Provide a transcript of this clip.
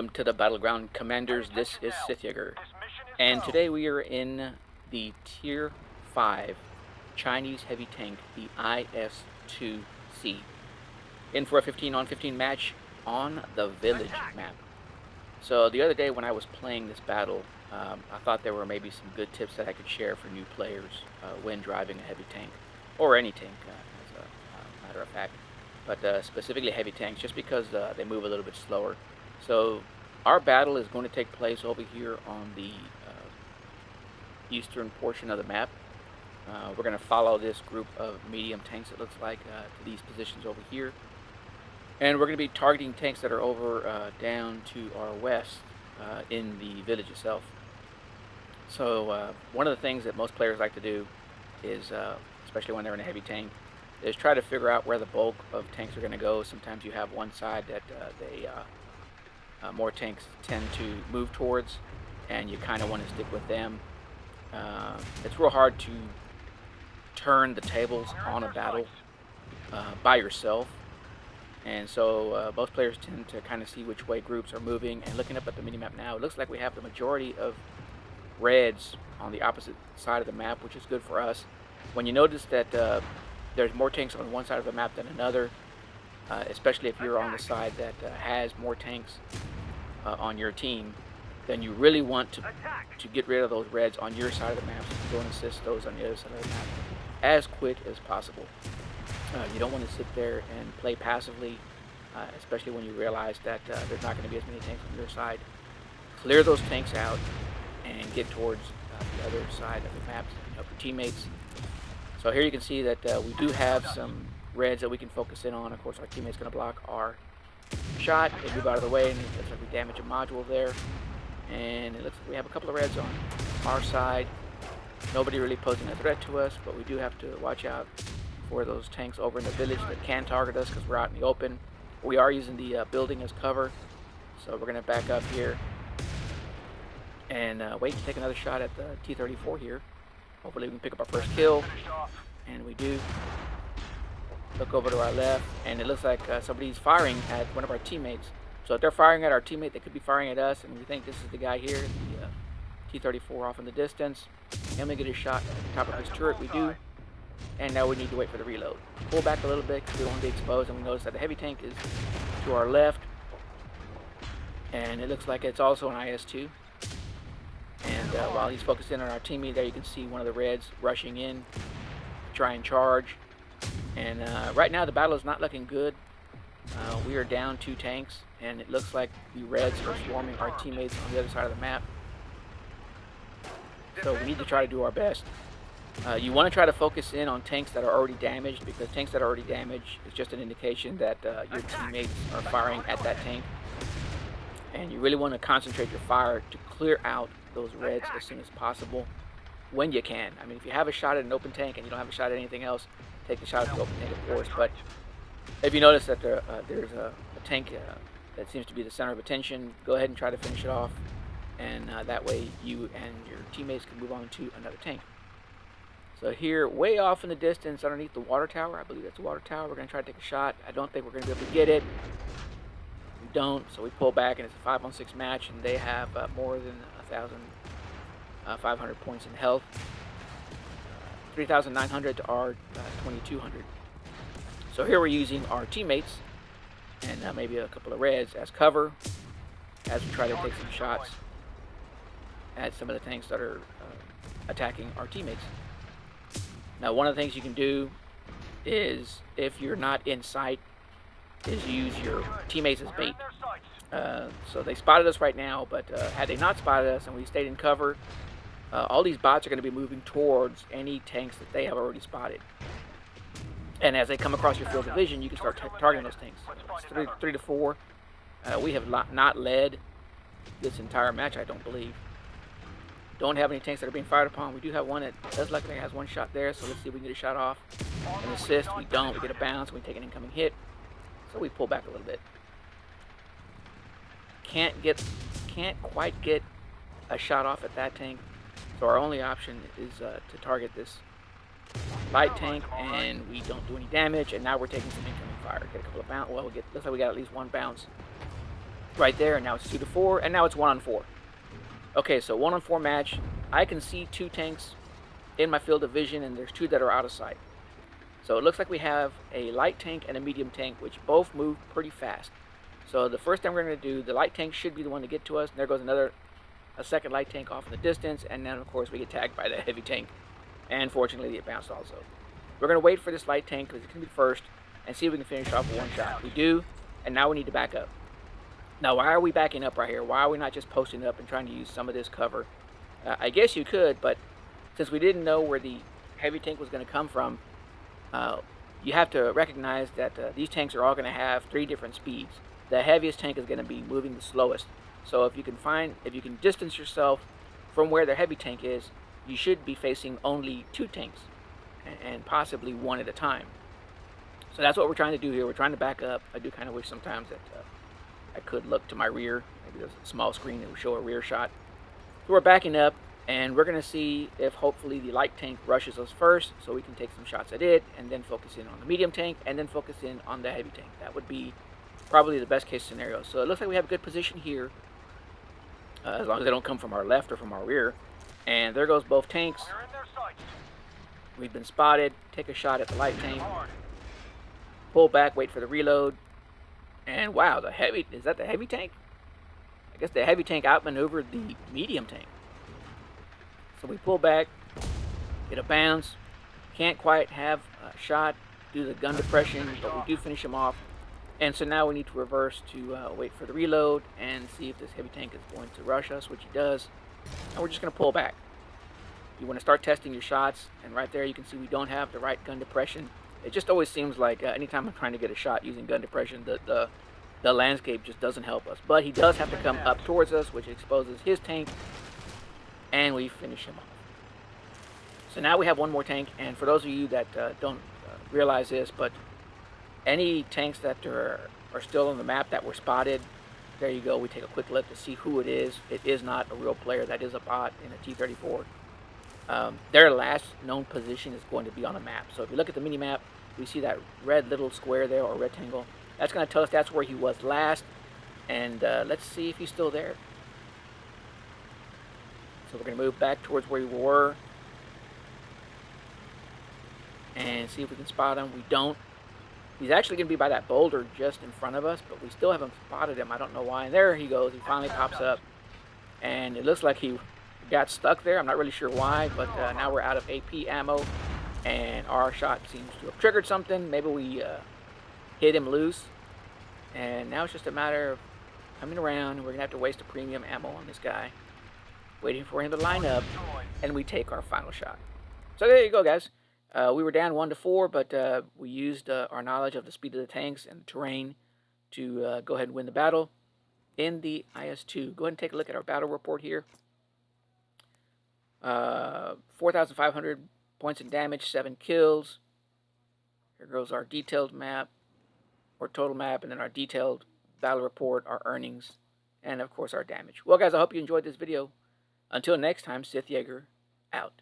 Welcome to the Battleground Commanders. This is SithJaeger, and today we are in the Tier 5 Chinese heavy tank, the IS-2C, in for a 15-on-15 match on the Village map. So the other day when I was playing this battle, I thought there were maybe some good tips that I could share for new players when driving a heavy tank, or any tank as a matter of fact, but specifically heavy tanks, just because they move a little bit slower. So our battle is going to take place over here on the eastern portion of the map. We're going to follow this group of medium tanks, it looks like, to these positions over here. And we're going to be targeting tanks that are over down to our west in the village itself. So one of the things that most players like to do is, especially when they're in a heavy tank, is try to figure out where the bulk of tanks are going to go. Sometimes you have one side that more tanks tend to move towards, and you kind of want to stick with them. It's real hard to turn the tables on a battle by yourself, and so most players tend to kind of see which way groups are moving. And looking up at the minimap now, it looks like we have the majority of reds on the opposite side of the map, which is good for us. When you notice that there's more tanks on one side of the map than another, especially if you're on the side that has more tanks on your team, then you really want to get rid of those reds on your side of the map, so you go and assist those on the other side of the map as quick as possible. You don't want to sit there and play passively, especially when you realize that there's not going to be as many tanks on your side. Clear those tanks out and get towards the other side of the map to help your teammates. So here you can see that we do have some reds that we can focus in on. Of course, our teammate's going to block our shot. They move out of the way, and it looks like we damage a module there. And it looks like we have a couple of reds on our side. Nobody really posing a threat to us, but we do have to watch out for those tanks over in the village that can target us because we're out in the open. We are using the building as cover, so we're going to back up here and wait to take another shot at the T-34 here. Hopefully we can pick up our first kill, and we do. Look over to our left, and it looks like somebody's firing at one of our teammates. So if they're firing at our teammate, they could be firing at us, and we think this is the guy here, the T-34 off in the distance. And we get a shot at the top of his turret. We do, and now we need to wait for the reload. Pull back a little bit because we don't want to be exposed, and we notice that the heavy tank is to our left, and it looks like it's also an IS-2. And while he's focused in on our teammate there, you can see one of the reds rushing in to try and charge. And right now the battle is not looking good. We are down 2 tanks, and it looks like the reds are swarming our teammates on the other side of the map. So we need to try to do our best. You want to try to focus in on tanks that are already damaged, because tanks that are already damaged is just an indication that your teammates are firing at that tank. And you really want to concentrate your fire to clear out those reds as soon as possible when you can. I mean, if you have a shot at an open tank and you don't have a shot at anything else, take the shot at the open tank, of course. But if you notice that there's a tank that seems to be the center of attention, go ahead and try to finish it off, and that way you and your teammates can move on to another tank. So here, way off in the distance underneath the water tower, I believe that's a water tower, we're going to try to take a shot. I don't think we're going to be able to get it. We don't, so we pull back, and it's a 5-on-6 match, and they have more than 1,500 points in health. 3,900 to our 2,200. So here we're using our teammates and maybe a couple of reds as cover as we try to take some shots at some of the tanks that are attacking our teammates. Now, one of the things you can do is, if you're not in sight, is use your teammates as bait. So they spotted us right now, but had they not spotted us and we stayed in cover, all these bots are going to be moving towards any tanks that they have already spotted. And as they come across your field of vision, you can start targeting those tanks. It's 3 to 4. We have not led this entire match, I don't believe. Don't have any tanks that are being fired upon. We do have one that does look like it has one shot there, so let's see if we can get a shot off. An assist, we don't. We get a bounce, we take an incoming hit. So we pull back a little bit. Can't quite get a shot off at that tank. So our only option is to target this light tank, and we don't do any damage. And now we're taking some incoming fire. Get a couple of bounce. Well, looks like we got at least one bounce right there, and now it's 2 to 4, and now it's 1 on 4. Okay, so 1 on 4 match. I can see 2 tanks in my field of vision, and there's 2 that are out of sight. So it looks like we have a light tank and a medium tank, which both move pretty fast. So the first thing we're going to do, the light tank should be the one to get to us. And there goes a second light tank off in the distance, and then of course we get tagged by the heavy tank. And fortunately it bounced also. We're going to wait for this light tank, because it's going to be first, and see if we can finish off with 1 shot. We do, and now we need to back up. Now, why are we backing up right here? Why are we not just posting up and trying to use some of this cover? I guess you could, but since we didn't know where the heavy tank was going to come from, you have to recognize that these tanks are all going to have 3 different speeds. The heaviest tank is going to be moving the slowest. So if you can distance yourself from where the heavy tank is, you should be facing only 2 tanks, and possibly 1 at a time. So that's what we're trying to do here. We're trying to back up. I do kind of wish sometimes that I could look to my rear. Maybe there's a small screen that will show a rear shot. So we're backing up, and we're going to see if hopefully the light tank rushes us first, so we can take some shots at it, and then focus in on the medium tank, and then focus in on the heavy tank. That would be probably the best case scenario. So it looks like we have a good position here, as long as they don't come from our left or from our rear. And there goes both tanks. We've been spotted. Take a shot at the light tank. Pull back, wait for the reload. And wow, is that the heavy tank? I guess the heavy tank outmaneuvered the medium tank. So we pull back, get a bounce. Can't quite have a shot due to the gun depression, but we do finish him off. And so now we need to reverse to wait for the reload and see if this heavy tank is going to rush us, which he does. And we're just going to pull back. You want to start testing your shots, and right there you can see we don't have the right gun depression. It just always seems like anytime I'm trying to get a shot using gun depression, the landscape just doesn't help us. But he does have to come up towards us, which exposes his tank, and we finish him off. So now we have 1 more tank, and for those of you that don't realize this, but any tanks that are still on the map that were spotted, there you go, we take a quick look to see who it is. It is not a real player, that is a bot in a T-34. Their last known position is going to be on a map. So if you look at the mini-map, we see that red little square there, or rectangle. That's going to tell us that's where he was last, and let's see if he's still there. So we're going to move back towards where we were, and see if we can spot him. We don't. He's actually going to be by that boulder just in front of us, but we still haven't spotted him. I don't know why. And there he goes. He finally pops up. And it looks like he got stuck there. I'm not really sure why, but now we're out of AP ammo. And our shot seems to have triggered something. Maybe we hit him loose. And now it's just a matter of coming around. We're going to have to waste a premium ammo on this guy, waiting for him to line up, and we take our final shot. So there you go, guys. We were down 1 to 4, but we used our knowledge of the speed of the tanks and the terrain to go ahead and win the battle in the IS-2. Go ahead and take a look at our battle report here. 4,500 points in damage, 7 kills. Here goes our detailed map, or total map, and then our detailed battle report, our earnings, and of course our damage. Well, guys, I hope you enjoyed this video. Until next time, SithJaeger out.